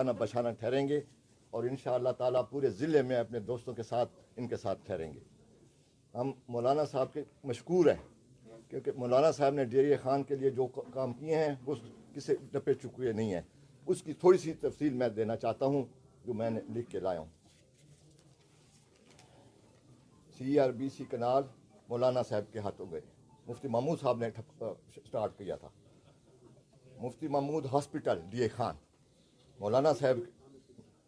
شانہ بشانہ ٹھہریں گے اور انشاءاللہ تعالیٰ پورے ضلع میں اپنے دوستوں کے ساتھ ان کے ساتھ ٹھہریں گے. ہم مولانا صاحب کے مشکور ہیں کیونکہ مولانا صاحب نے ڈیرہ خان کے لیے جو کام کیے ہیں وہ کسی ٹپے چکے نہیں ہیں. اس کی تھوڑی سی تفصیل میں دینا چاہتا ہوں جو میں نے لکھ کے لایا ہوں. CRBC کنال مولانا صاحب کے ہاتھوں گئے. مفتی محمود صاحب نے سٹارٹ کیا تھا. مفتی محمود ہاسپٹل ڈیرہ خان مولانا صاحب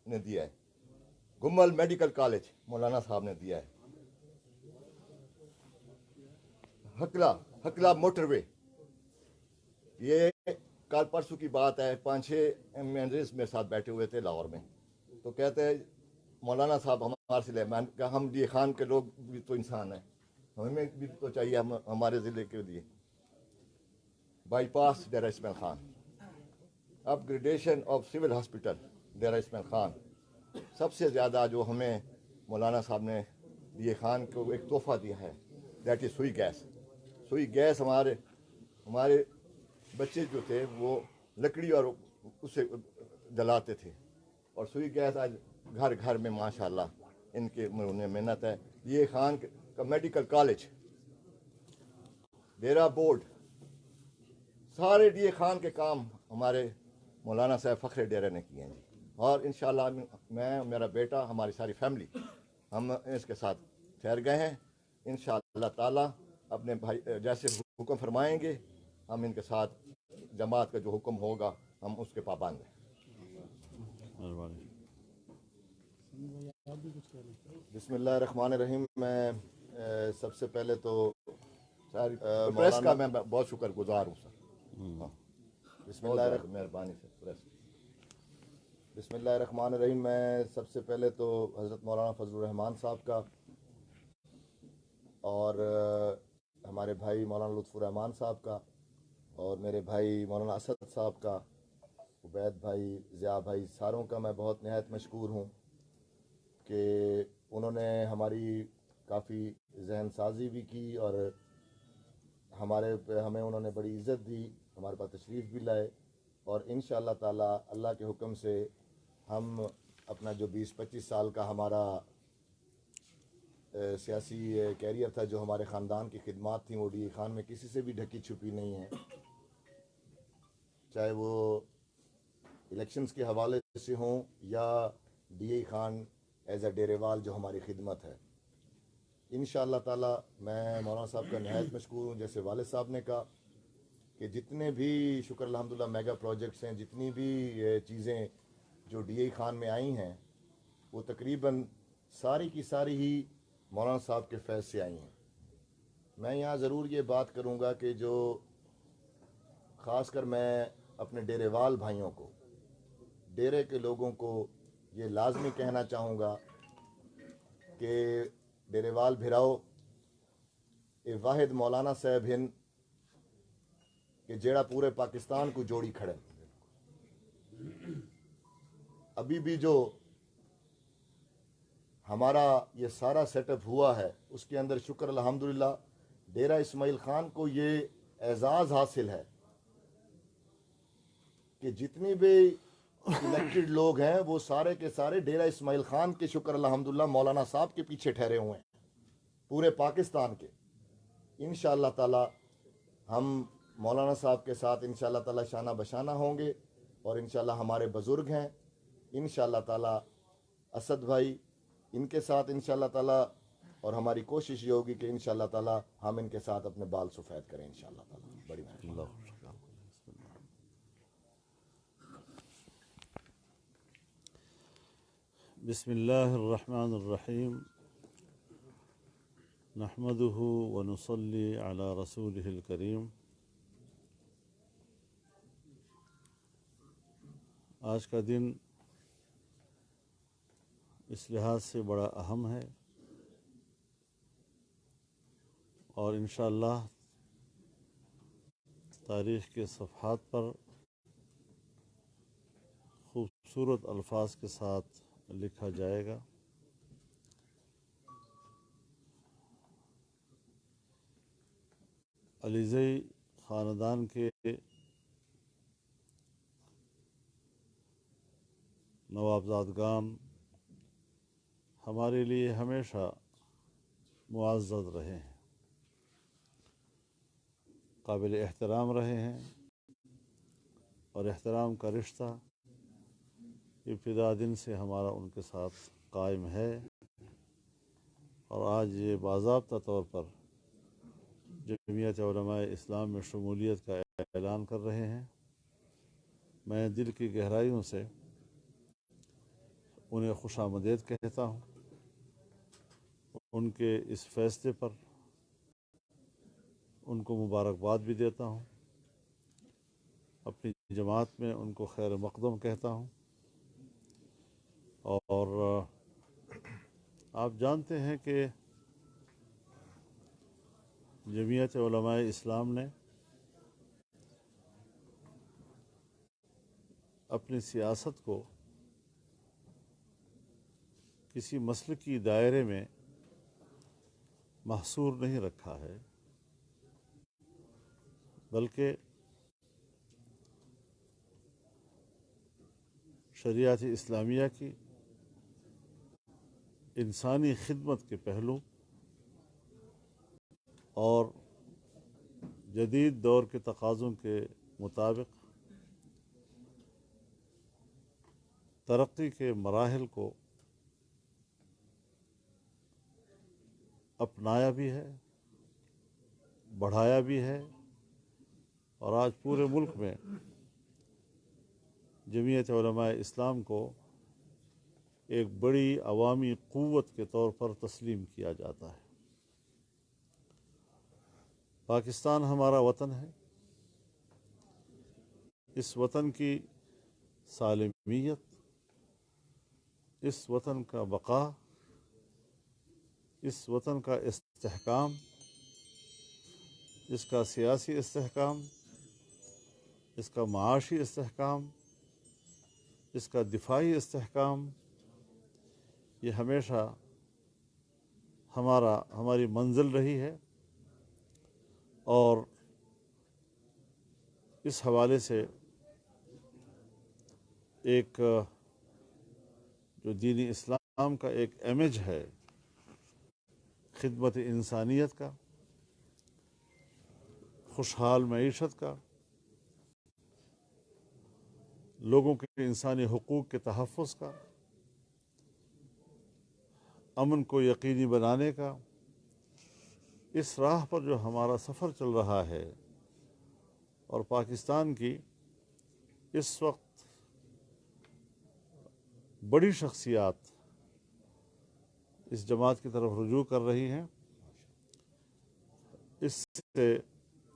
نے دیا ہے. گمل میڈیکل کالج مولانا صاحب نے دیا ہے. ہکلا موٹر وے، یہ کل پرسوں کی بات ہے، 5-6 MNs میرے ساتھ بیٹھے ہوئے تھے لاہور میں، تو کہتے ہیں مولانا صاحب ہمارے سے لے. میں نے کہا ہم ڈیرہ خان کے لوگ بھی تو انسان ہیں، ہمیں بھی تو چاہیے ہمارے ضلع کے لیے. Bypass Dera Ismail Khan, upgradation of civil hospital Dera Ismail Khan. سب سے زیادہ جو ہمیں مولانا صاحب نے ڈیرہ خان کو ایک تحفہ دیا ہے دیٹ از سوئی گیس. سوئی گیس ہمارے بچے جو تھے وہ لکڑی اور اسے جلاتے تھے، اور سوئی گیس آج گھر گھر میں ماشاءاللہ ان کے محنت ہے. ڈیرہ خان کا میڈیکل کالج، ڈیرہ بورڈ، سارے ڈیرہ خان کے کام ہمارے مولانا صاحب فخر ڈیرہ نے کیے ہیں. اور انشاءاللہ میں، میرا بیٹا، ہماری ساری فیملی ہم اس کے ساتھ ٹھہر گئے ہیں. انشاءاللہ تعالیٰ اپنے بھائی جیسے حکم فرمائیں گے ہم ان کے ساتھ، جماعت کا جو حکم ہوگا ہم اس کے پابند ہیں. بسم اللہ الرحمن الرحیم. میں سب سے پہلے تو پریس کا میں بہت شکر گزار ہوں سر. بسم اللہ الرحمن، مہربانی سے پریس. بسم اللہ الرحمن الرحیم. میں سب سے پہلے تو حضرت مولانا فضل الرحمان صاحب کا اور ہمارے بھائی مولانا لطف الرحمان صاحب کا اور میرے بھائی مولانا اسد صاحب کا، عبید بھائی، ضیاء بھائی، ساروں کا میں بہت نہایت مشکور ہوں کہ انہوں نے ہماری کافی ذہن سازی بھی کی اور ہمیں انہوں نے بڑی عزت دی، ہمارے پاس تشریف بھی لائے. اور انشاءاللہ تعالیٰ اللہ کے حکم سے ہم اپنا جو 20-25 سال کا ہمارا سیاسی کیریئر تھا، جو ہمارے خاندان کی خدمات تھیں، وہ ڈیرہ خان میں کسی سے بھی ڈھکی چھپی نہیں ہیں، چاہے وہ الیکشنز کے حوالے سے ہوں یا ڈیرہ خان ایز اے ڈیرے وال جو ہماری خدمت ہے. انشاءاللہ تعالیٰ میں مولانا صاحب کا نہایت مشکور ہوں. جیسے والد صاحب نے کہا کہ جتنے بھی شکر الحمدللہ میگا پروجیکٹس ہیں، جتنی بھی چیزیں جو ڈیرہ خان میں آئی ہیں، وہ تقریباً ساری کی ساری ہی مولانا صاحب کے فیض سے آئی ہیں. میں یہاں ضرور یہ بات کروں گا کہ جو خاص کر میں اپنے ڈیرے وال بھائیوں کو، ڈیرے کے لوگوں کو یہ لازمی کہنا چاہوں گا کہ ڈیرے وال بھراؤ اے واحد مولانا صاحب ہن کہ جیڑا پورے پاکستان کو جوڑی کھڑے. ابھی بھی جو ہمارا یہ سارا سیٹ اپ ہوا ہے اس کے اندر شکر الحمدللہ ڈیرہ اسماعیل خان کو یہ اعزاز حاصل ہے کہ جتنی بھی الیکٹڈ لوگ ہیں وہ سارے کے سارے ڈیرہ اسماعیل خان کے شکر الحمدللہ مولانا صاحب کے پیچھے ٹھہرے ہوئے ہیں، پورے پاکستان کے. انشاءاللہ تعالی ہم مولانا صاحب کے ساتھ انشاءاللہ تعالی شانہ بشانہ ہوں گے اور انشاءاللہ ہمارے بزرگ ہیں انشاءاللہ تعالی اسد بھائی، ان کے ساتھ انشاءاللہ تعالی، اور ہماری کوشش یہ ہوگی کہ انشاءاللہ تعالی ہم ان کے ساتھ اپنے بال سفید کریں انشاءاللہ تعالی. بڑی مہربانی. بسم اللہ الرحمن الرحیم. نحمده ونصلی علی رسولہ الکریم. آج کا دن اس لحاظ سے بڑا اہم ہے اور انشاءاللہ تاریخ کے صفحات پر خوبصورت الفاظ کے ساتھ لکھا جائے گا. علیزئی خاندان کے नवाबजादगान हमारे लिए हमेशा मुआज़्ज़ज़ रहे हैं, काबिल एहतराम रहे हैं, और एहतराम का रिश्ता इब्तिदा दिन से हमारा उनके साथ कायम है। और आज ये बाज़ाब्ता तौर पर जमीयत उलमाए इस्लाम में शमूलियत का ऐलान कर रहे हैं। मैं दिल की गहराइयों से उन्हें खुशामदीद कहता हूँ, उनके इस फ़ैसले पर उनको मुबारकबाद भी देता हूँ, अपनी जमात में उनको खैर मक़दम कहता हूँ। और आप जानते हैं कि जमीयत उलमाए इस्लाम ने अपनी सियासत को किसी मसलकी दायरे में महसूर नहीं रखा है, बल्कि शरीयत इस्लामिया की इंसानी खिदमत के पहलू और जदीद दौर के तकाज़ों के मुताबिक तरक्की के मराहिल को अपनाया भी है, बढ़ाया भी है, और आज पूरे मुल्क में जमीयत उलमाए इस्लाम को एक बड़ी अवामी क़ुव्वत के तौर पर तस्लीम किया जाता है। पाकिस्तान हमारा वतन है। इस वतन की सालिमियत, इस वतन का बका, इस वतन का इस्तेहकाम, इसका सियासी इस्तेहकाम, इसका माशी इस्तेहकाम, इसका दिफाई इस्तेहकाम, ये हमेशा हमारी मंजिल रही है। और इस हवाले से एक जो दीनी इस्लाम का एक इमेज है खिदमत इंसानियत का, खुशहाल मईशत का, लोगों के इंसानी हुकूक के तहफ़्फ़ुज़ का, अमन को यकीनी बनाने का, इस राह पर जो हमारा सफ़र चल रहा है, और पाकिस्तान की इस वक्त बड़ी शख्सियात इस जमात की तरफ रुजू कर रही हैं, इससे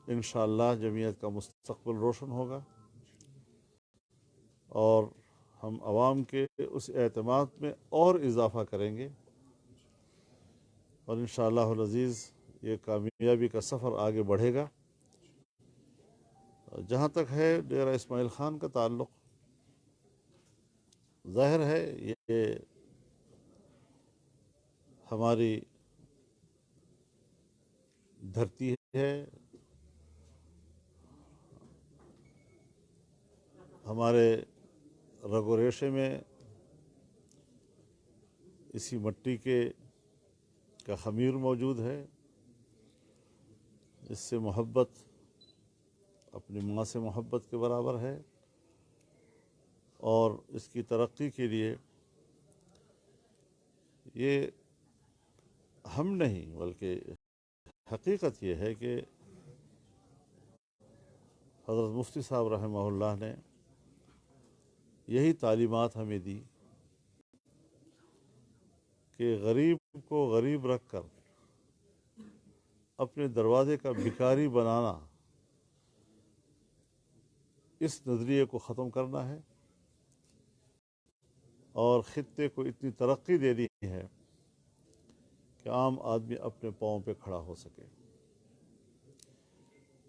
इंशाअल्लाह जमीयत का मुस्तक़बिल रोशन होगा और हम आवाम के उस एतमाद में और इजाफ़ा करेंगे, और इंशाअल्लाहुल अज़ीज़ ये कामयाबी का सफ़र आगे बढ़ेगा। जहाँ तक है डेरा इस्माइल ख़ान का ताल्लुक़, ज़ाहिर है ये हमारी धरती है, हमारे रगो रेशे में इसी मट्टी का ख़मीर मौजूद है। इससे मोहब्बत अपनी माँ से मोहब्बत के बराबर है, और इसकी तरक्की के लिए ये हम नहीं बल्कि हकीकत ये है कि हज़रत मुफ्ती साहब रहमहुल्लाह ने यही तालीमात हमें दी कि गरीब को गरीब रख कर अपने दरवाज़े का भिखारी बनाना, इस नज़रिए को ख़त्म करना है, और ख़ित्ते को इतनी तरक्की देनी है कि आम आदमी अपने पाँव पे खड़ा हो सके।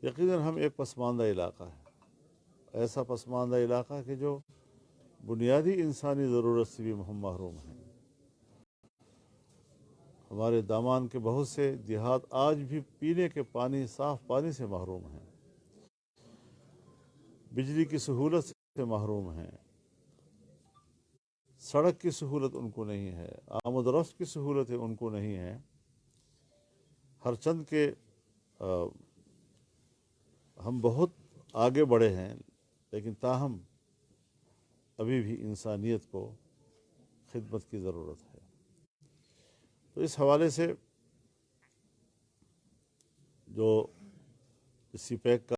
यकीनन हम एक पसमानदा इलाक़ा है, ऐसा पसमानदा इलाक़ा कि जो बुनियादी इंसानी ज़रूरत से भी हम महरूम हैं। हमारे दामान के बहुत से देहात आज भी पीने के पानी, साफ़ पानी से महरूम हैं, बिजली की सहूलत से महरूम हैं, सड़क की सहूलत उनको नहीं है, आमद रफ्त की सहूलतें उनको नहीं हैं। हर चंद के हम बहुत आगे बढ़े हैं, लेकिन ताहम अभी भी इंसानियत को खिदमत की ज़रूरत है। तो इस हवाले से जो सीपैक का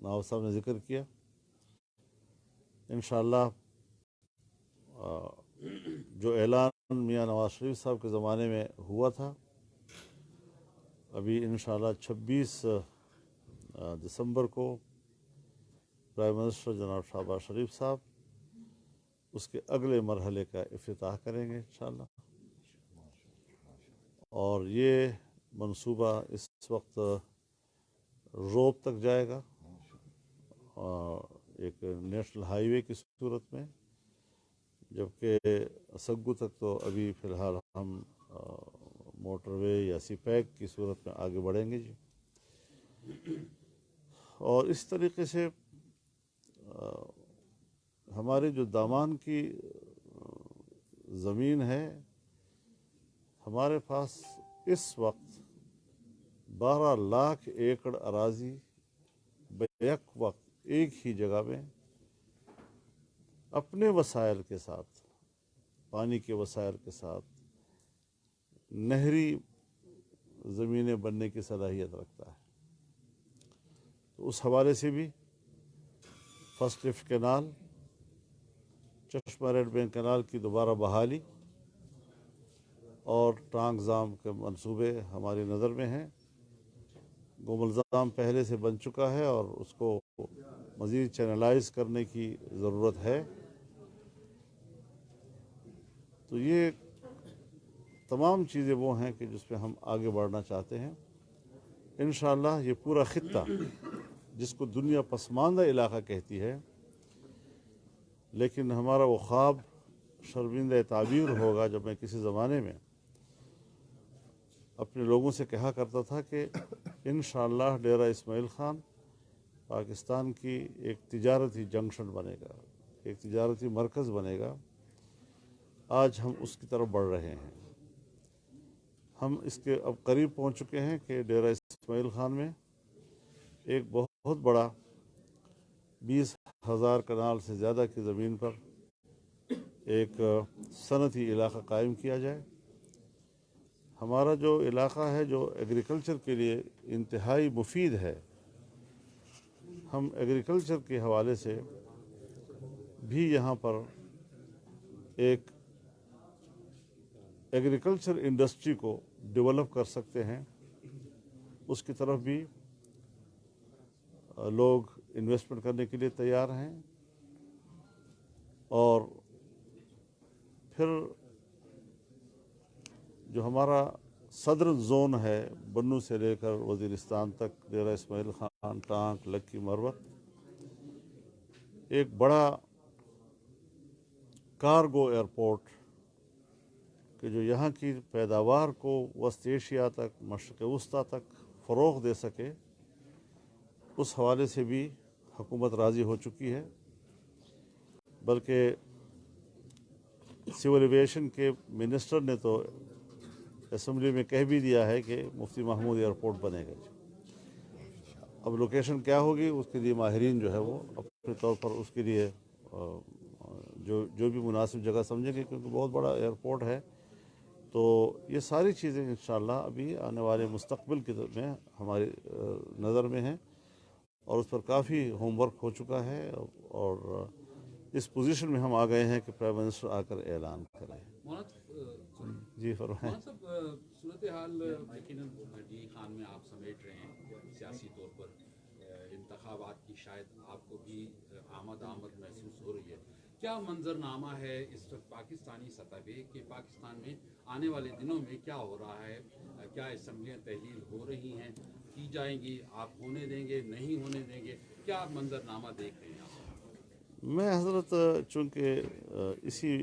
नवाब साहब ने ज़िक्र किया, इंशाअल्लाह जो ऐलान मियाँ नवाज शरीफ साहब के ज़माने में हुआ था, अभी इंशाअल्लाह 26 दिसंबर को प्राइम मिनिस्टर जनाब शहबाज शरीफ साहब उसके अगले मरहले का इफ्तिताह करेंगे इंशाअल्लाह। और ये मंसूबा इस वक्त रोब तक जाएगा, एक नेशनल हाईवे की सूरत में, जबकि सग्गू तक तो अभी फ़िलहाल हम मोटरवे या सीपैक की सूरत में आगे बढ़ेंगे जी। और इस तरीके से हमारे जो दामान की ज़मीन है, हमारे पास इस वक्त 12 लाख एकड़ अराज़ी बैक वक्त एक ही जगह में अपने वसाइल के साथ, पानी के वसाइल के साथ नहरी ज़मीनें बनने की सलाहियत रखता है। तो उस हवाले से भी फर्स्ट लिफ्ट कैनाल, चश्मा रेड बैंक कैनाल की दोबारा बहाली और टांग जाम के मंसूबे हमारी नज़र में हैं। गोमलजाम पहले से बन चुका है और उसको मज़ीद चैनलाइज करने की ज़रूरत है। तो ये तमाम चीज़ें वो हैं कि जिस पे हम आगे बढ़ना चाहते हैं। इंशाअल्लाह ये पूरा ख़ित्ता, जिसको दुनिया पसमानदा इलाका कहती है, लेकिन हमारा वो ख्वाब शर्मिंदा ताबीर होगा। जब मैं किसी ज़माने में अपने लोगों से कहा करता था कि इंशाअल्लाह डेरा इस्माइल ख़ान पाकिस्तान की एक तिजारती जंक्शन बनेगा, एक तिजारती मरकज़ बनेगा, आज हम उसकी तरफ बढ़ रहे हैं। हम इसके अब करीब पहुंच चुके हैं कि डेरा इस्माइल ख़ान में एक बहुत बड़ा 20,000 कनाल से ज़्यादा की ज़मीन पर एक सनती इलाका कायम किया जाए। हमारा जो इलाका है, जो एग्रीकल्चर के लिए इंतहाई मुफीद है, हम एग्रीकल्चर के हवाले से भी यहाँ पर एक एग्रीकल्चर इंडस्ट्री को डेवलप कर सकते हैं। उसकी तरफ भी लोग इन्वेस्टमेंट करने के लिए तैयार हैं। और फिर जो हमारा सदर जोन है, बन्नू से लेकर वज़ीरिस्तान तक, डेरा इस्माइल ख़ान, टांक, लक्की, मरवत, एक बड़ा कार्गो एयरपोर्ट कि जो यहाँ की पैदावार को वस्त एशिया तक, मशरिक़ वस्ता तक फ़रोग़ दे सके, उस हवाले से भी हुकूमत राज़ी हो चुकी है। बल्कि सिविल एविएशन के मिनिस्टर ने तो असम्बली में कह भी दिया है कि मुफ्ती महमूद एयरपोर्ट बनेगा। अब लोकेशन क्या होगी, उसके लिए माहिरीन जो है वो अपने तौर पर उसके लिए जो भी मुनासिब जगह समझेंगे, क्योंकि बहुत बड़ा एयरपोर्ट है। तो ये सारी चीज़ें इंशाअल्लाह अभी आने वाले मुस्तक़बिल में हमारी नज़र में हैं और उस पर काफ़ी होमवर्क हो चुका है। और इस पोजीशन में हम आ गए हैं कि प्राइम मिनिस्टर आकर ऐलान करें। जी फरमाएं। सूरत हाल यकीनन डी खान में आप समेट रहे हैं सियासी तौर पर, इंतखाबात की शायद आपको भी आमद महसूस हो रही है। क्या मंजरनामा है इस वक्त पाकिस्तानी सतह पे कि पाकिस्तान में आने वाले दिनों में क्या हो रहा है? क्या असम्बलियाँ तहलील हो रही हैं, की जाएंगी? आप होने देंगे, नहीं होने देंगे? क्या मंजरनामा देख रहे हैं आप? मैं हज़रत चूँकि इसी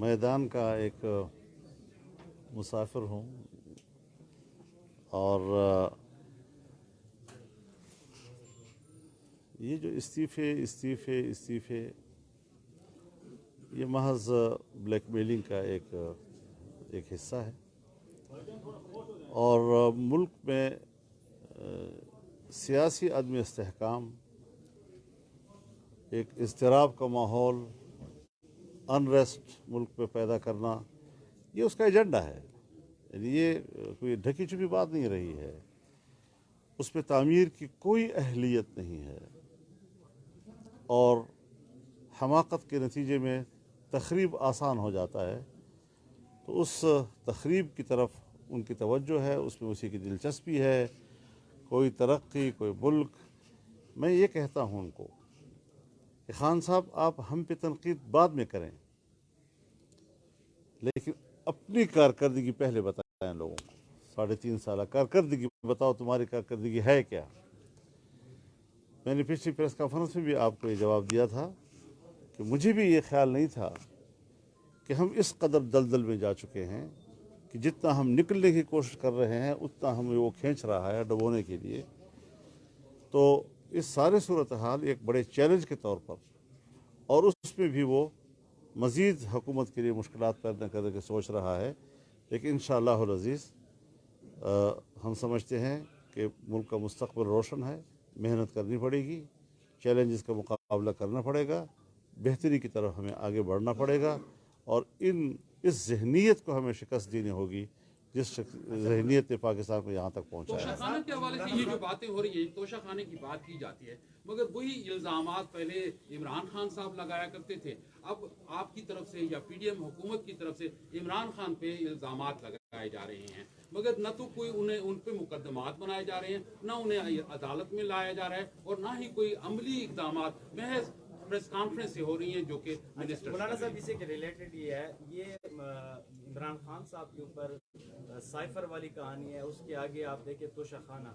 मैदान का एक मुसाफिर हूँ और یہ جو استعفے یہ محض بلیک میلنگ کا ایک حصہ ہے، اور ملک میں سیاسی عدم استحکام، ایک اضطراب کا ماحول، انریسٹ ملک میں پیدا کرنا، یہ اس کا ایجنڈا ہے. یعنی یہ کوئی ڈھکی چھپی بات نہیں رہی ہے، اس پہ تعمیر کی کوئی اہلیت نہیں ہے، اور حماقت کے نتیجے میں تخریب آسان ہو جاتا ہے. تو اس تخریب کی طرف ان کی توجہ ہے، اس میں اسی کی دلچسپی ہے. کوئی ترقی، کوئی ملک. میں یہ کہتا ہوں ان کو کہ خان صاحب آپ ہم پہ تنقید بعد میں کریں، لیکن اپنی کارکردگی پہلے بتائیں لوگوں کو. 3.5 سالہ کارکردگی بتاؤ، تمہاری کارکردگی ہے کیا؟ میں نے پچھلی پریس کانفرنس میں بھی آپ کو یہ جواب دیا تھا کہ مجھے بھی یہ خیال نہیں تھا کہ ہم اس قدر دلدل میں جا چکے ہیں کہ جتنا ہم نکلنے کی کوشش کر رہے ہیں اتنا ہمیں وہ کھینچ رہا ہے ڈبونے کے لیے. تو اس سارے صورتحال ایک بڑے چیلنج کے طور پر، اور اس میں بھی وہ مزید حکومت کے لیے مشکلات پیدا کرنے کے سوچ رہا ہے. لیکن انشاءاللہ العزیز ہم سمجھتے ہیں کہ ملک کا مستقبل روشن ہے. محنت کرنی پڑے گی، چیلنجز کا مقابلہ کرنا پڑے گا، بہتری کی طرف ہمیں آگے بڑھنا پڑے گا، اور اس ذہنیت کو ہمیں شکست دینی ہوگی جس ذہنیت نے پاکستان کو یہاں تک پہنچایا ہے. توشہ خانہ کے حوالے سے یہ جو باتیں ہو رہی ہیں، توشہ خانے کی بات کی جاتی ہے، مگر وہی الزامات پہلے عمران خان صاحب لگایا کرتے تھے. اب آپ کی طرف سے یا پی ڈی ایم حکومت کی طرف سے عمران خان پہ الزامات لگائے جا رہے ہیں، مگر نہ تو کوئی ان پہ مقدمات بنائے جا رہے ہیں، نہ انہیں عدالت میں لایا جا رہا ہے، اور نہ ہی کوئی عملی اقدامات محض پریس کانفرنس سے ہو رہی ہیں جو کہ منسٹر. مولانا صاحب اس سے ریلیٹڈ یہ ہے، یہ عمران خان صاحب کے اوپر سائفر والی کہانی ہے. اس کے آگے آپ دیکھیں توشہ خانہ،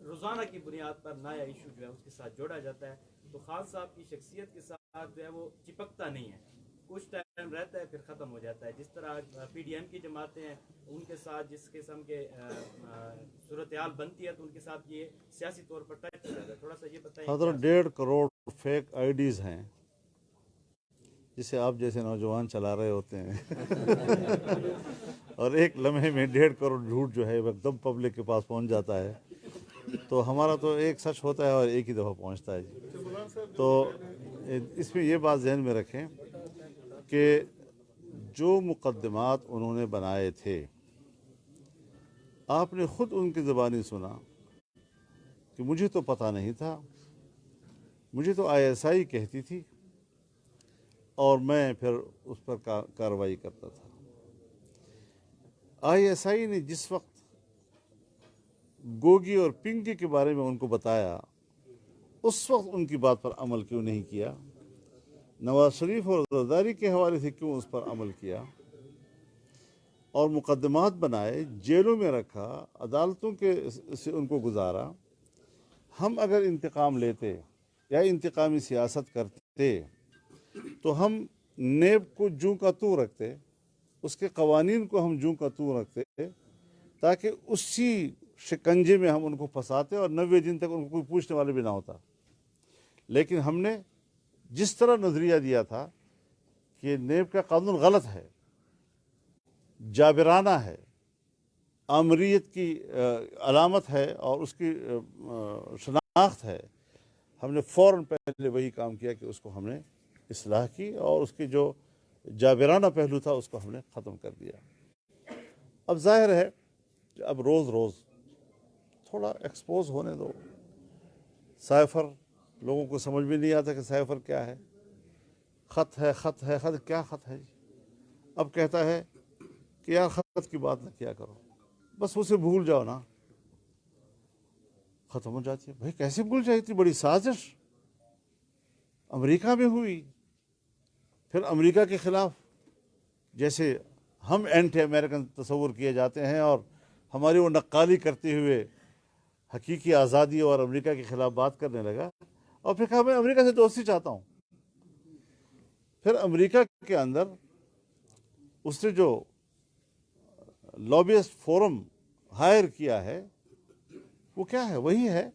روزانہ کی بنیاد پر نیا ایشو جو ہے اس کے ساتھ جوڑا جاتا ہے. تو خان صاحب کی شخصیت کے ساتھ جو ہے وہ چپکتا نہیں ہے، کچھ ٹائم رہتا ہے پھر ختم ہو جاتا ہے. جس طرح پی ڈی ایم کی جماعتیں ہیں ان کے ساتھ جس قسم کے صورتحال بنتی ہے تو ان کے ساتھ یہ سیاسی طور پر ٹچ ہو جاتا ہے. تھوڑا سا یہ بتائیں. حضرت 1.5 کروڑ فیک آئی ڈیز ہیں جسے آپ جیسے نوجوان چلا رہے ہوتے ہیں اور ایک لمحے میں 1.5 کروڑ جھوٹ جو ہے ایک دم پبلک کے پاس پہنچ جاتا ہے. تو ہمارا تو ایک سچ ہوتا ہے اور ایک ہی دفعہ پہنچتا ہے جی. تو اس میں یہ بات ذہن میں رکھیں کہ جو مقدمات انہوں نے بنائے تھے، آپ نے خود ان کی زبانی سنا کہ مجھے تو پتہ نہیں تھا، مجھے تو ISI کہتی تھی اور میں پھر اس پر کارروائی کرتا تھا. ISI نے جس وقت گوگی اور پنگی کے بارے میں ان کو بتایا، اس وقت ان کی بات پر عمل کیوں نہیں کیا؟ نواز شریف اور زرداری کے حوالے سے کیوں اس پر عمل کیا؟ اور مقدمات بنائے، جیلوں میں رکھا، عدالتوں کے سے ان کو گزارا. ہم اگر انتقام لیتے یا انتقامی سیاست کرتے تو ہم نیب کو جوں کا توں رکھتے، اس کے قوانین کو ہم جوں کا توں رکھتے، تاکہ اسی شکنجے میں ہم ان کو پھنساتے اور 90 دن تک ان کو کوئی پوچھنے والے بھی نہ ہوتا. لیکن ہم نے جس طرح نظریہ دیا تھا کہ نیب کا قانون غلط ہے، جابرانہ ہے، آمریت کی علامت ہے اور اس کی شناخت ہے، ہم نے فوراً پہلے وہی کام کیا کہ اس کو ہم نے اصلاح کی اور اس کی جو جابرانہ پہلو تھا اس کو ہم نے ختم کر دیا. اب ظاہر ہے کہ اب روز روز تھوڑا ایکسپوز ہونے دو. سائفر لوگوں کو سمجھ میں نہیں آتا کہ سائفر کیا ہے. خط ہے، خط ہے، خط کیا خط ہے. اب کہتا ہے کہ یار خط کی بات نہ کیا کرو، بس اسے بھول جاؤ نا، ختم ہو جاتی ہے. بھائی کیسے بھول جائے؟ اتنی بڑی سازش امریکہ میں ہوئی، پھر امریکہ کے خلاف جیسے ہم اینٹی امریکن تصور کیے جاتے ہیں اور ہماری وہ نقالی کرتے ہوئے حقیقی آزادی اور امریکہ کے خلاف بات کرنے لگا، اور پھر کہا میں امریکہ سے دوستی چاہتا ہوں. پھر امریکہ کے اندر اس نے جو لابیسٹ فورم ہائر کیا ہے وہ کیا ہے؟ وہی ہے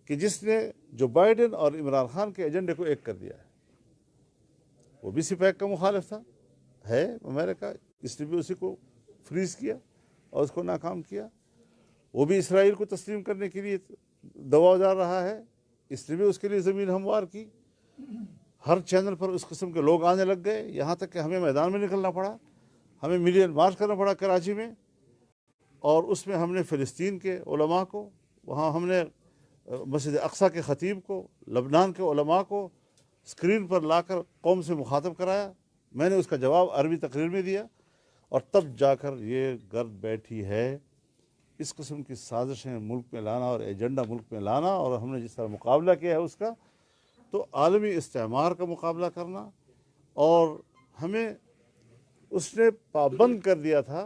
کہ جس نے जो बाइडेन और इमरान खान के एजेंडे को एक कर दिया है। वो भी सिपैक का मुखालिफ था, है अमेरिका, इसने भी उसी को फ्रीज किया और उसको नाकाम किया। वो भी इसराइल को तस्लीम करने के लिए दबाव डाल रहा है, इसने भी उसके लिए ज़मीन हमवार की। हर चैनल पर उस किस्म के लोग आने लग गए, यहाँ तक कि हमें मैदान में निकलना पड़ा, हमें मिलियन मार्च करना पड़ा कराची में, और उसमें हमने फ़िलिस्तीन के उलमा को, वहाँ हमने मस्जिद अक्सा के ख़तीब को, लबनान के उलमा को स्क्रीन पर लाकर कौम से मुखातब कराया। मैंने उसका जवाब अरबी तकरीर में दिया, और तब जाकर ये गर्द बैठी है इस किस्म की साजिशें मुल्क में लाना और एजेंडा मुल्क में लाना, और हमने जिस तरह मुकाबला किया है उसका, तो आलमी इस्तेमार का मुकाबला करना। और हमें उसने पाबंद कर दिया था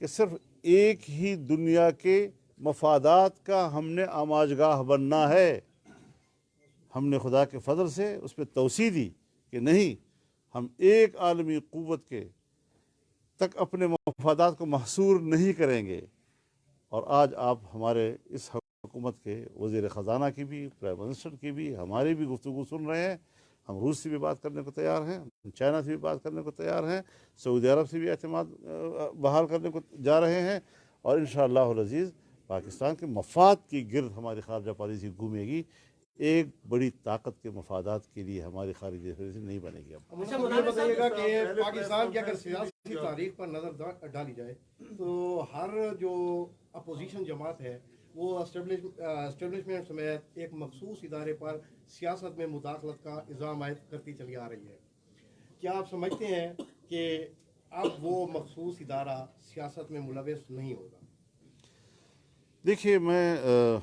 कि सिर्फ एक ही दुनिया के मफादात का हमने आमाजगाह बनना है। हमने खुदा के फजल से उस पर तवसी दी कि नहीं, हम एक आलमी क़ुव्वत के तक अपने मफादात को महसूर नहीं करेंगे। और आज आप हमारे इस हुकूमत के वज़ीर ख़जाना की भी, प्राइम मिनिस्टर की भी, हमारी भी गुफ्तगू सुन रहे हैं। हम रूस से भी बात करने को तैयार हैं, हम चाइना से भी बात करने को तैयार हैं, सऊदी अरब से भी एतमाद बहाल करने को जा रहे हैं, और इंशाअल्लाह अज़ीज़ पाकिस्तान के मफाद की गिर्द हमारी खारजा पॉलिसी घूमेगी। एक बड़ी ताकत के मफादात के लिए हमारी खारजी पॉलिसी नहीं बनेगी। अब अच्छा, मुझे बताइएगा कि पाकिस्तान की अगर सियासी तारीख पर नज़र डाली जाए तो हर जो अपोजिशन जमात है वो एस्टेब्लिशमेंट समेत एक मखसूस इदारे पर सियासत में मुदाखलत का इल्ज़ाम आयद करती चली आ रही है। क्या आप समझते हैं कि अब वो मखसूस इदारा सियासत में मुलविस नहीं होगा? देखिए, मैं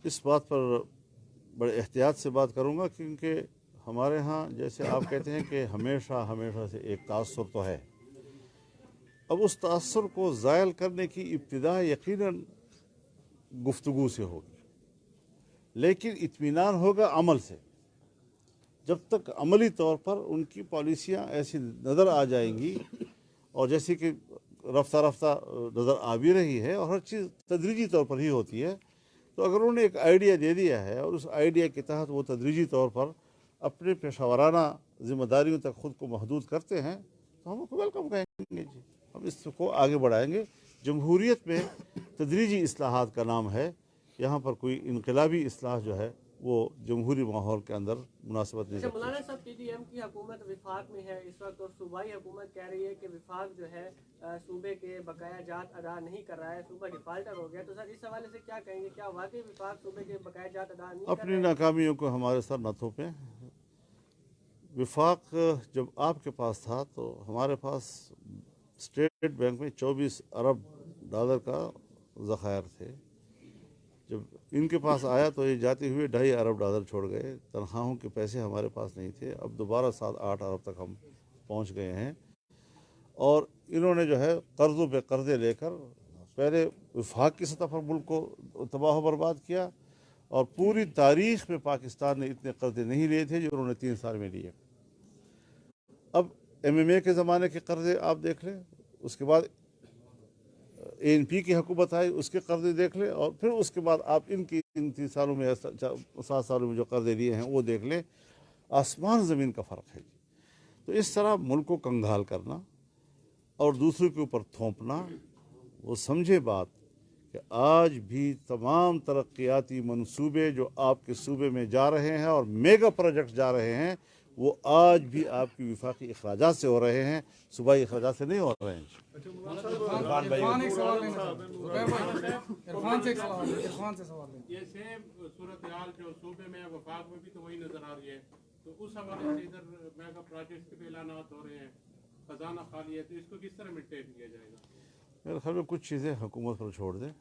इस बात पर बड़े एहतियात से बात करूंगा, क्योंकि हमारे यहाँ जैसे आप कहते हैं कि हमेशा से एक तासुर तो है। अब उस तासुर को ज़ायल करने की इब्तिदा यकीनन गुफ्तगू से होगी, लेकिन इत्मीनान होगा अमल से। जब तक अमली तौर पर उनकी पॉलिसियाँ ऐसी नज़र आ जाएंगी, और जैसे कि रफ्ता नज़र आ भी रही है, और हर चीज़ तदरीजी तौर पर ही होती है, तो अगर उन्होंने एक आइडिया दे दिया है और उस आइडिया के तहत वो तदरीजी तौर पर अपने पेशावराना ज़िम्मेदारियों तक ख़ुद को महदूद करते हैं, तो हम उसको वेलकम कहेंगे जी, हम इसको आगे बढ़ाएंगे। जमहूरियत में तदरीजी इस्लाहात का नाम है, यहाँ पर कोई इनकलाबी इस्लाह जो है वो जमहूरी माहौल के अंदर मुनासिबत नहीं रखती। मौलाना साहब, पीडीएम की हुकूमत विफाक में है इस वक्त, और सूबाई हुकूमत कह रही है कि विफाक जो है सूबे के बकाया जात अदा नहीं कर रहा है, सूबा डिफाल्टर हो गया। तो सर, इस हवाले से क्या कहेंगे? क्या वाकई विफाक सूबे के बकाया जात अदा नहीं कर रहा है? अपनी नाकामियों को हमारे साथ न थोपें। विफाक जब आपके पास था तो हमारे पास स्टेट बैंक में 24 अरब डॉलर का ज़खायर थे। जब इनके पास आया तो ये जाते हुए 2.5 अरब डॉलर छोड़ गए। तनख्वाहों के पैसे हमारे पास नहीं थे। अब दोबारा 7-8 अरब तक हम पहुंच गए हैं, और इन्होंने जो है कर्ज़ों पे कर्ज़े लेकर पहले विफाक की सतह पर मुल्क को तबाह बर्बाद किया, और पूरी तारीख़ में पाकिस्तान ने इतने कर्ज़े नहीं लिए थे जो उन्होंने 3 साल में लिए। अब MMA के ज़माने के कर्ज़े आप देख लें, उसके बाद ANP की हुकूमत आई, उसके कर्ज़े देख लें, और फिर उसके बाद आप इनकी इन 3 सालों में 7 सालों में जो कर्ज़े लिए हैं वो देख लें। आसमान ज़मीन का फ़र्क है। तो इस तरह मुल्क को कंगाल करना और दूसरों के ऊपर थोपना, वो समझे बात कि आज भी तमाम तरक्याती मनसूबे जो आपके सूबे में जा रहे हैं और मेगा प्रोजेक्ट जा रहे हैं, वो आज भी आपकी विफाकी अखराजात से हो रहे हैं, सूबाई अखराजात से नहीं हो रहे हैं। ये सेम सूरत हाल जो सूबे में वफाक में भी तो वही नजर आ रही है। तो उस हवाले से इधर मेगा प्रोजेक्ट के ऐलानात हो रहे हैं, खजाना खाली है, तो इसको किस तरह मेंटेन किया जाएगा? मेरे ख्याल में कुछ चीज़ें हुकूमत पर छोड़ दें,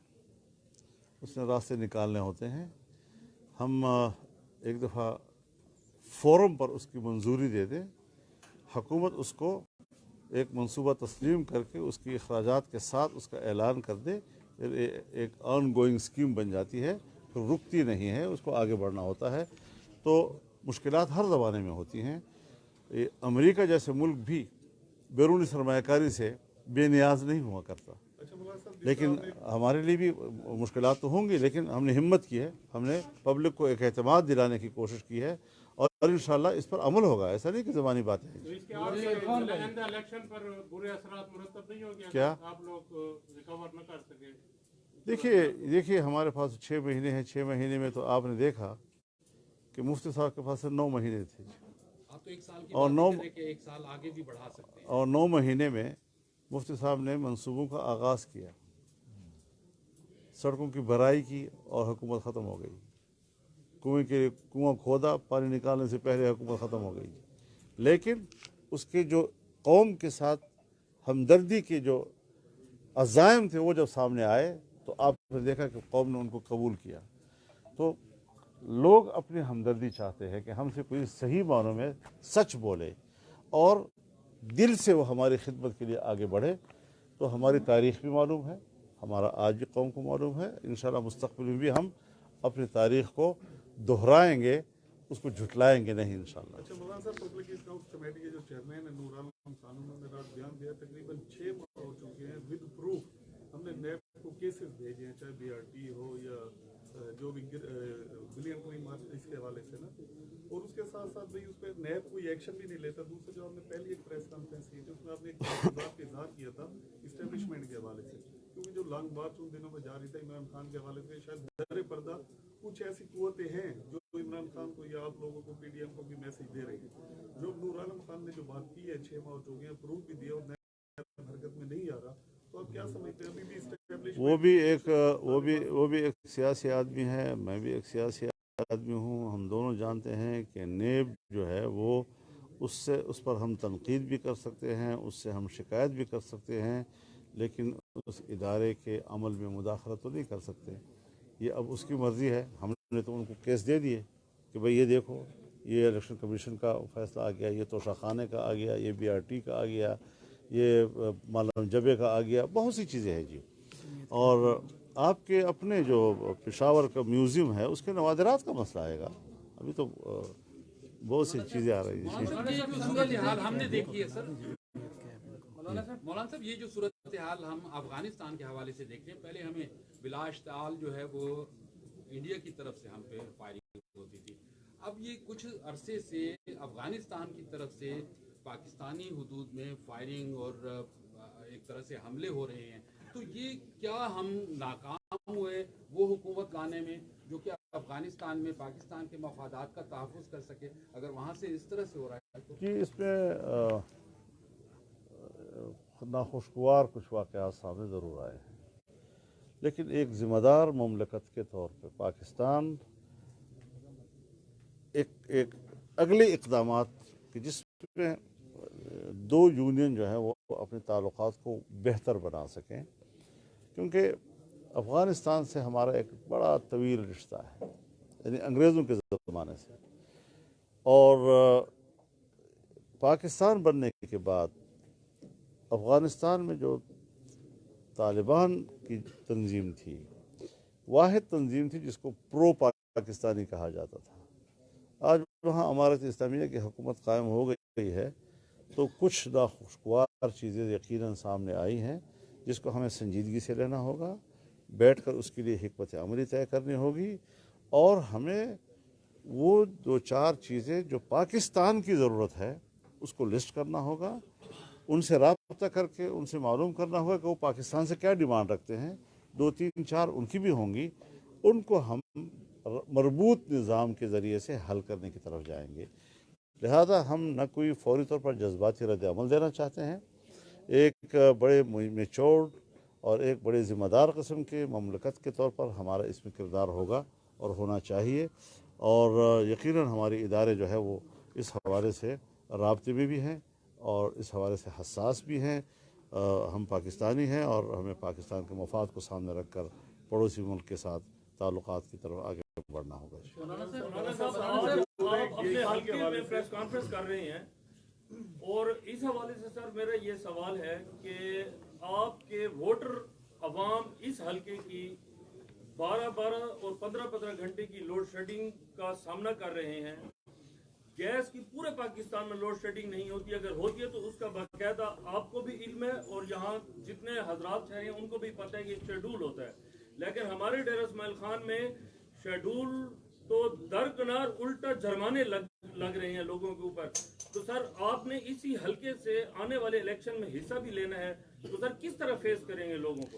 उसने रास्ते निकालने होते हैं। हम एक दफ़ा फ़ोरम पर उसकी मंजूरी दे दें, हुकूमत उसको एक मंसूबा तस्लीम करके उसकी अखराजात के साथ उसका ऐलान कर दे, फिर एक ऑन गोइंग स्कीम बन जाती है, फिर रुकती नहीं है, उसको आगे बढ़ना होता है। तो मुश्किलात हर ज़माने में होती हैं। अमेरिका जैसे मुल्क भी बैरूनी सरमायाकारी से बेनियाज नहीं हुआ करता। लेकिन हमारे लिए भी मुश्किलात तो होंगी, लेकिन हमने हिम्मत की है, हमने पब्लिक को एक एतमाद दिलाने की कोशिश की है और इंशाल्लाह इस पर अमल होगा। ऐसा नहीं कि ज़बानी बातें हैं। तो इसके आगे इलेक्शन पर बुरे असरात मुरतब नहीं होंगे क्या? आप लोग रिकवर न कर सके? देखिए हमारे पास 6 महीने हैं। 6 महीने में तो आपने देखा कि मुफ्ती साहब के पास 9 महीने थे आप तो 1 साल की और बात 9 कर रहे हैं कि 1 साल आगे भी बढ़ा सकते हैं। और 9 महीने में मुफ्ती साहब ने मंसूबों का आगाज़ किया, सड़कों की भराई की और हुकूमत ख़त्म हो गई। कुआं खोदा, पानी निकालने से पहले हुकूमत ख़त्म हो गई। लेकिन उसके जो कौम के साथ हमदर्दी के जो अज़ाइम थे वो जब सामने आए तो आपने देखा कि कौम ने उनको कबूल किया। तो लोग अपनी हमदर्दी चाहते हैं कि हमसे कोई सही मानों में सच बोले और दिल से वो हमारी खिदमत के लिए आगे बढ़े। तो हमारी तारीख़ भी मालूम है, हमारा आज भी कौम को मालूम है। इंशाअल्लाह मुस्तक़बिल में भी हम अपनी तारीख़ को दोहराएंगे, उसको झुटलाएंगे नहीं इंशाअल्लाह। अच्छा मौलाना साहब, पब्लिक अकाउंट्स कमेटी के जो चेयरमैन है नूर आलम खान, उन्होंने रात बयान दिया तकरीबन 6 माह हो चुके हैं विद प्रूफ हमने नैब को केसेस भेजे हैं, चाहे BRT हो या जो भी बिलियन मार्च इसके हवाले से ना, और उसके साथ साथ भाई उस पर नैब कोई एक्शन भी नहीं लेता। दूसरा जो आपने पहली एक प्रेस कॉन्फ्रेंस की थी उसमें आपने एक बात का इजहार किया था इस्टेब्लिशमेंट के हवाले से, क्योंकि जो लॉन्ग मार्च उन दिनों में जारी था इमरान खान के हवाले से, शायद दर पर्दा कुछ ऐसी कुव्वतें हैं जो इमरान खान को या आप लोगों को PDM को भी मैसेज दे रही है। जो नूर आलम खान ने जो बात की है 6 माह हो चुके हैं, प्रूफ भी दिया और नैब हरकत में नहीं आ रहा, तो आप क्या समझते हैं अभी भी वो भी एक सियासी आदमी है, मैं भी एक सियासी आदमी हूँ। हम दोनों जानते हैं कि नेब जो है वो उस पर हम तनकीद भी कर सकते हैं, उससे हम शिकायत भी कर सकते हैं, लेकिन उस इदारे के अमल में मुदाखलत तो नहीं कर सकते। ये अब उसकी मर्ज़ी है। हमने तो उनको केस दे दिए कि भाई ये देखो, ये इलेक्शन कमीशन का फ़ैसला आ गया, ये तोशाखाने का आ गया, ये BRT का आ गया, ये मालम जबे का आ गया, बहुत सी चीज़ें हैं जी। और आपके अपने जो पेशावर का म्यूज़ियम है उसके नवादरात का मसला आएगा। अभी तो बहुत सी चीज़ें आ रही हैं। सूरत-ए-हाल हमने देखी है सर। मौलाना साहब, ये जो सूरत-ए-हाल हम अफगानिस्तान के हवाले से देखते हैं, पहले हमें बिलाश ताल जो है वो इंडिया की तरफ से हम पे फायरिंग होती थी। अब ये कुछ अरसे से अफगानिस्तान की तरफ से पाकिस्तानी हुदूद में फायरिंग और एक तरह से हमले हो रहे हैं। तो ये क्या हम नाकाम हुए वो हुकूमत लाने में जो कि अफगानिस्तान में पाकिस्तान के मफादात का तहफ़्फ़ुज़ कर सके? अगर वहाँ से इस तरह से हो रहा है तो कि इसमें नाखुशगवार कुछ वाक़यात सामने ज़रूर आए हैं, लेकिन एक ज़िम्मेदार मुमलकत के तौर पर पाकिस्तान एक अगले इक़दामात कि जिसमें 2 यूनियन जो है वो अपने ताल्लुक़ात को बेहतर बना सकें, क्योंकि अफ़गानिस्तान से हमारा एक बड़ा तवील रिश्ता है, यानी अंग्रेज़ों के ज़माने से। और पाकिस्तान बनने के बाद अफ़गानिस्तान में जो तालिबान की तंजीम थी, वाहिद तंजीम थी जिसको प्रो पाकिस्तानी कहा जाता था। आज वहाँ अमारत इस्लामिया की हुकूमत कायम हो गई है, तो कुछ नाखुशगवार चीज़ें यकीनन सामने आई हैं जिसको हमें संजीदगी से लेना होगा, बैठकर उसके लिए हिकमत अमली तय करनी होगी, और हमें वो 2-4 चीज़ें जो पाकिस्तान की ज़रूरत है उसको लिस्ट करना होगा, उनसे राब्ता करके उनसे मालूम करना होगा कि वो पाकिस्तान से क्या डिमांड रखते हैं। 2-3-4 उनकी भी होंगी, उनको हम मरबूत निज़ाम के ज़रिए से हल करने की तरफ जाएंगे। लिहाजा हम न कोई फौरी तौर पर जज्बाती रद्द अमल देना चाहते हैं, एक बड़े मैच्योर्ड और एक बड़े ज़िम्मेदार किस्म के ममलकत के तौर पर हमारा इसमें किरदार होगा और होना चाहिए। और यकीनन हमारे इदारे जो है वो इस हवाले से राब्ते में भी हैं और इस हवाले से हसास भी हैं। हम पाकिस्तानी हैं और हमें पाकिस्तान के मफाद को सामने रख कर पड़ोसी मुल्क के साथ ताल्लुकात की तरफ आगे बढ़ना होगा। अपने हल्के में प्रेस कॉन्फ्रेंस कर रहे हैं, और इस हवाले से सर मेरा ये सवाल है कि आपके वोटर अवाम इस हल्के की 12-12 और 15-15 घंटे की लोड शेडिंग का सामना कर रहे हैं। गैस की पूरे पाकिस्तान में लोड शेडिंग नहीं होती, अगर होती है तो उसका बाकायदा आपको भी इल्म है और यहाँ जितने हजरात ठहरे हैं उनको भी पता है कि शेड्यूल होता है। लेकिन हमारे डेरा इस्माइल खान में शेड्यूल तो दरकिनार उल्टा जुर्माने लग रहे हैं लोगों के ऊपर। तो सर आपने इसी हल्के से आने वाले इलेक्शन में हिस्सा भी लेना है, तो सर किस तरह फेस करेंगे लोगों को?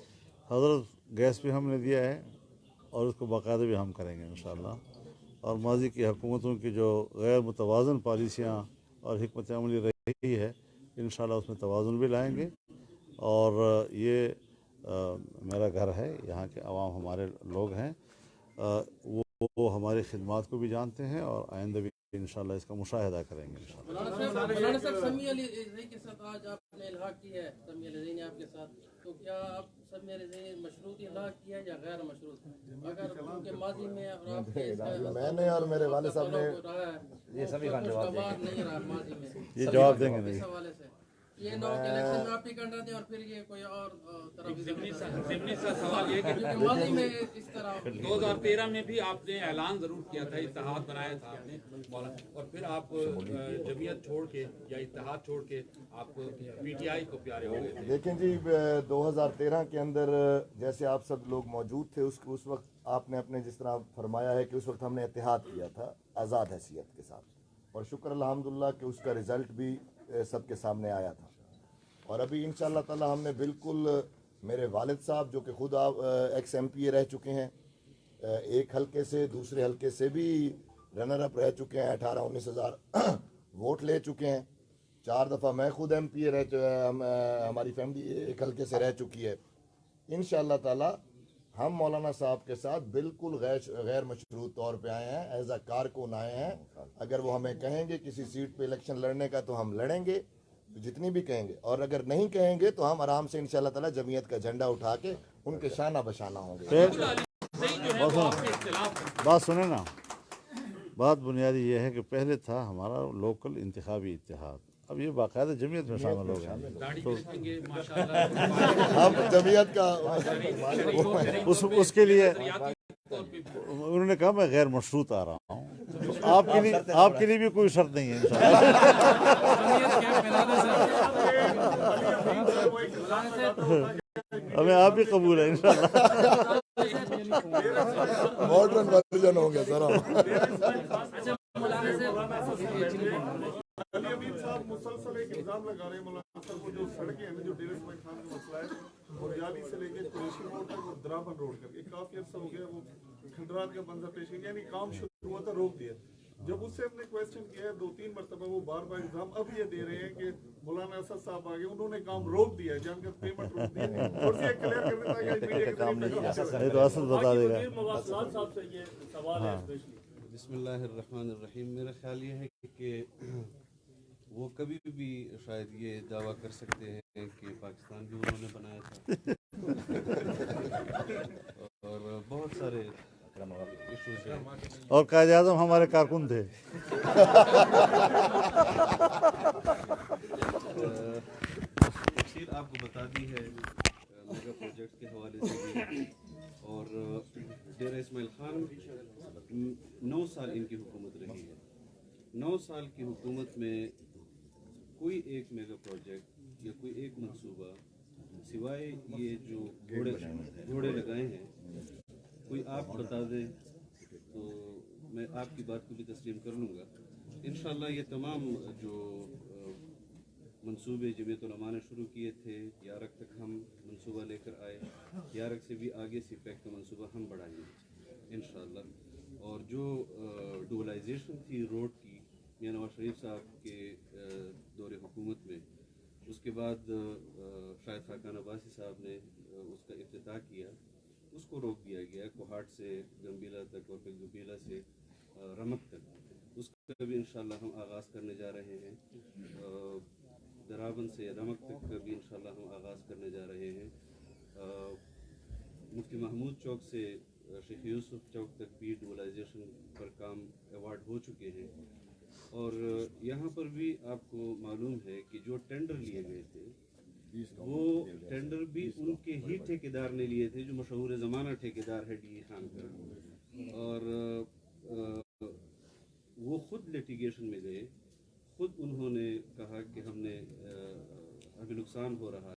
हज़रत गैस भी हमने दिया है और उसको बाकायदा भी हम करेंगे इंशाअल्लाह। और माजी की हुकूमतों की जो गैर मुतवाज़न पॉलिसियाँ और हिकमत अमली रही है, इंशाअल्लाह उसमें तवाज़ुन भी लाएंगे। और ये मेरा घर है, यहाँ के अवाम हमारे लोग हैं, वो हमारी खिदमत को भी जानते हैं और आइंदा भी इंशाअल्लाह इसका मुशाहिदा करेंगे इंशाअल्लाह। मौलाना साहब समी अली रज़ी के साथ आज आपने इल्हाक किया है, समी अली रज़ी ने आपके साथ, तो क्या आप समी अली रज़ी ने मशरूत इल्हाक किया है या गैर मशरूत? अगर उनके माजी में और आपके मैंने और मेरे वाले साहब ने ये सभी खान जवाब नहीं रहा माजी में, ये जवाब देंगे नहीं। इस हवाले से ये इलेक्शन में आप ही कर रहे थे और फिर ये कोई और तरफ ज़िमनी सा सवाल ये कि माजी में इस तरह 2013 में भी आपने ऐलान जरूर किया था, इत्तेहाद बनाया था आपने, और फिर आप जमीयत छोड़ के या इत्तेहाद छोड़ के आप पीटीआई को प्यारे हो गए थे। देखें जी, 2013 के अंदर जैसे आप सब लोग मौजूद थे, उस वक्त आपने अपने जिस तरह फरमाया है कि उस वक्त हमने इत्तेहाद किया था आज़ाद हैसियत के साथ, और शुक्र अल्हम्दुलिल्लाह कि उसका रिज़ल्ट भी सबके सामने आया था। और अभी इंशाअल्लाह ताला हमने बिल्कुल, मेरे वालिद साहब जो कि खुद एक्स MPA रह चुके हैं, एक हल्के से दूसरे हल्के से भी रनर अप रह चुके हैं, 18-19 हज़ार वोट ले चुके हैं। 4 दफ़ा मैं खुद MPA हमारी फैमिली एक हल्के से रह चुकी है। इंशाअल्लाह ताला हम मौलाना साहब के साथ बिल्कुल गैर मशरूत तौर पे आए हैं, एज अ कारकुन आए हैं। अगर वो हमें कहेंगे किसी सीट पे इलेक्शन लड़ने का तो हम लड़ेंगे, जितनी भी कहेंगे, और अगर नहीं कहेंगे तो हम आराम से इंशाअल्लाह ताला जमीयत का झंडा उठा के उनके शाना बशाना होंगे। बात सुने ना, बात बुनियादी ये है कि पहले था हमारा लोकल इंतखाबी इत्तेहाद, अब ये बाकायदा जमीयत में शामिल हो गए। तो हम जमीयत का उसके लिए उन्होंने कहा मैं गैर मशरूत आ रहा हूँ, आपके लिए भी कोई शर्त नहीं है इंशाअल्लाह। हमें आप भी कबूल है इंशाअल्लाह। मॉडर्न वर्जन होंगे सर। अली अमीन साहब मुसलसल एक इल्जाम लगा रहे हैं मौलाना साहब को, जो सड़कें हैं जो डेरा इस्माइल खान का मसला है, बुनियादी से लेके कुरैशी रोड तक और द्राबन रोड तक, एक काफी अर्सा हो गया वो खंडरात का मंजर पेश किया, यानी काम शुरू हुआ था रोक दिया। जब उससे हमने क्वेश्चन किया है 2-3 मरतबा, वो बार बार इल्जाम अब ये दे रहे हैं कि मौलाना असद साहब आ गए, उन्होंने काम रोक दिया, जानकर पेमेंट रोक दी। और से क्लियर कर देता है मीडिया काम नहीं किया, ये तो असद बता देगा। मवासलात साहब से ये सवाल है स्पेशली। बिस्मिल्लाहिर्रहमानिर्रहीम। मेरा ख्याल ये है कि वो कभी भी शायद ये दावा कर सकते हैं कि पाकिस्तान भी उन्होंने बनाया था और बहुत सारे इश्यूज हैं। और कायद आज़म हमारे कारकुन थे। तफसील आपको बता दी है मेगा प्रोजेक्ट के हवाले से भी। और डेरा इस्माइल खान 9 साल इनकी हुकूमत रही है। 9 साल की हुकूमत में कोई एक मेगा प्रोजेक्ट या कोई एक मंसूबा सिवाय ये जो घोड़े लगाए हैं, कोई आप बता दें तो मैं आपकी बात को भी तस्लीम कर लूँगा। इंशाअल्लाह ये तमाम जो मंसूबे जमीयत उलमा ने शुरू किए थे, यारक तक हम मंसूबा लेकर आए, यारक से भी आगे सीपैक का मंसूबा हम बढ़ाएंगे इंशाअल्लाह। और जो डुअलाइजेशन थी रोड की मियां नवाज शरीफ साहब के दौरे हुकूमत में, उसके बाद शायद खाकान अब्बासी साहब ने उसका इफ्तिताह किया, उसको रोक दिया गया। कोहाट से गंबीला तक और फिर गंबीला से रमक तक, उसका भी इंशाअल्लाह हम आगाज़ करने जा रहे हैं। दराबन से रमक तक का भी इंशाअल्लाह हम आगाज़ करने जा रहे हैं। मुफ्ती महमूद चौक से शेख यूसुफ चौक तक भी डुअलाइजेशन पर काम अवार्ड हो चुके हैं। और यहाँ पर भी आपको मालूम है कि जो टेंडर लिए गए थे, वो टेंडर भी उनके ही ठेकेदार ने लिए थे, जो मशहूर ज़माना ठेकेदार है DA खान का। और وہ خود لیٹیگیشن میں گئے، خود انہوں نے کہا کہ ہمیں نقصان ہو رہا